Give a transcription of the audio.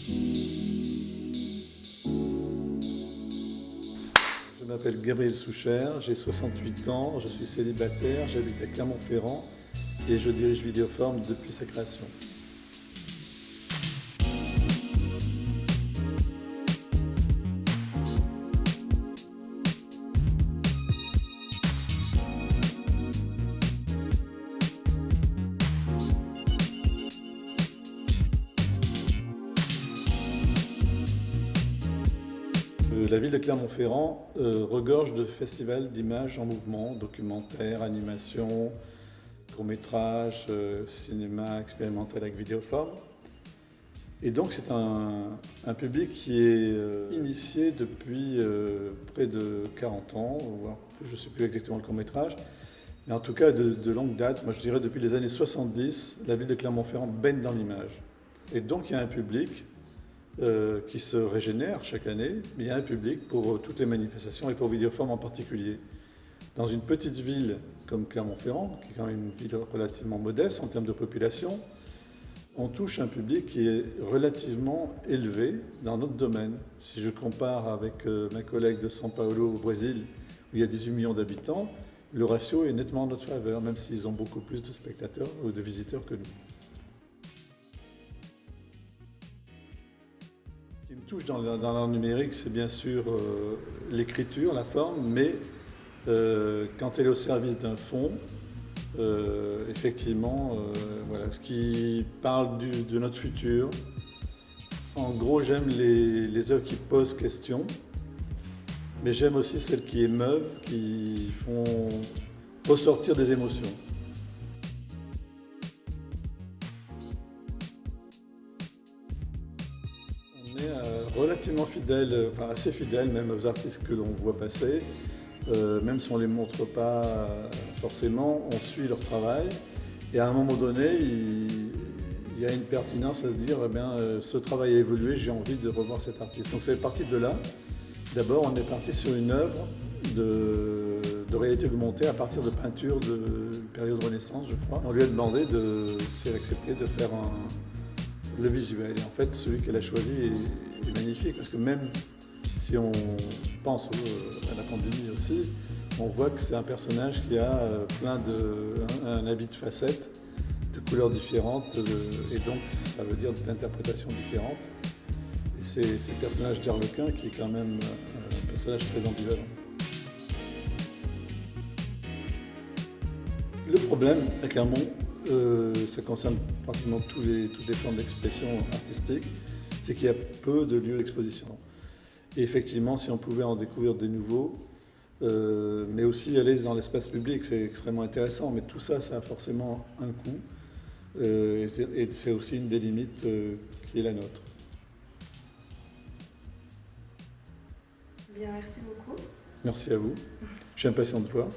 Je m'appelle Gabriel Soucher, j'ai 68 ans, je suis célibataire, j'habite à Clermont-Ferrand et je dirige Vidéoform depuis sa création. La ville de Clermont-Ferrand regorge de festivals d'images en mouvement, documentaires, animations, courts-métrages, cinéma expérimental avec Vidéoform. Et donc c'est un public qui est initié depuis près de 40 ans, voire je ne sais plus exactement le court-métrage, mais en tout cas de longue date, moi je dirais depuis les années 70, la ville de Clermont-Ferrand baigne dans l'image. Et donc il y a un public qui se régénère chaque année, mais il y a un public pour toutes les manifestations et pour Vidéoform en particulier. Dans une petite ville comme Clermont-Ferrand, qui est quand même une ville relativement modeste en termes de population, on touche un public qui est relativement élevé dans notre domaine. Si je compare avec ma collègue de São Paulo au Brésil, où il y a 18 millions d'habitants, le ratio est nettement en notre faveur, même s'ils ont beaucoup plus de spectateurs ou de visiteurs que nous. Ce qui me touche dans l'art numérique, c'est bien sûr l'écriture, la forme, mais quand elle est au service d'un fond, effectivement, voilà, ce qui parle de notre futur. En gros, j'aime les œuvres qui posent question, mais j'aime aussi celles qui émeuvent, qui font ressortir des émotions. On est relativement fidèle, enfin assez fidèle même aux artistes que l'on voit passer. Même si on ne les montre pas forcément, on suit leur travail. Et à un moment donné, il y a une pertinence à se dire, eh bien, ce travail a évolué, j'ai envie de revoir cet artiste. Donc c'est parti de là. D'abord, on est parti sur une œuvre de réalité augmentée à partir de peintures de période Renaissance, je crois. On lui a demandé si elle acceptait de faire le visuel. Et en fait, celui qu'elle a choisi est magnifique, parce que même si on pense à la pandémie aussi, on voit que c'est un personnage qui a un habit de facettes, de couleurs différentes, et donc ça veut dire d'interprétations différentes. Et c'est le personnage d'Arlequin qui est quand même un personnage très ambivalent. Le problème à Clermont, ça concerne pratiquement toutes les formes d'expression artistique, c'est qu'il y a peu de lieux d'exposition. Et effectivement, si on pouvait en découvrir des nouveaux, mais aussi aller dans l'espace public, c'est extrêmement intéressant. Mais tout ça, ça a forcément un coût. Et c'est aussi une des limites qui est la nôtre. Bien, merci beaucoup. Merci à vous. Je suis impatient de voir.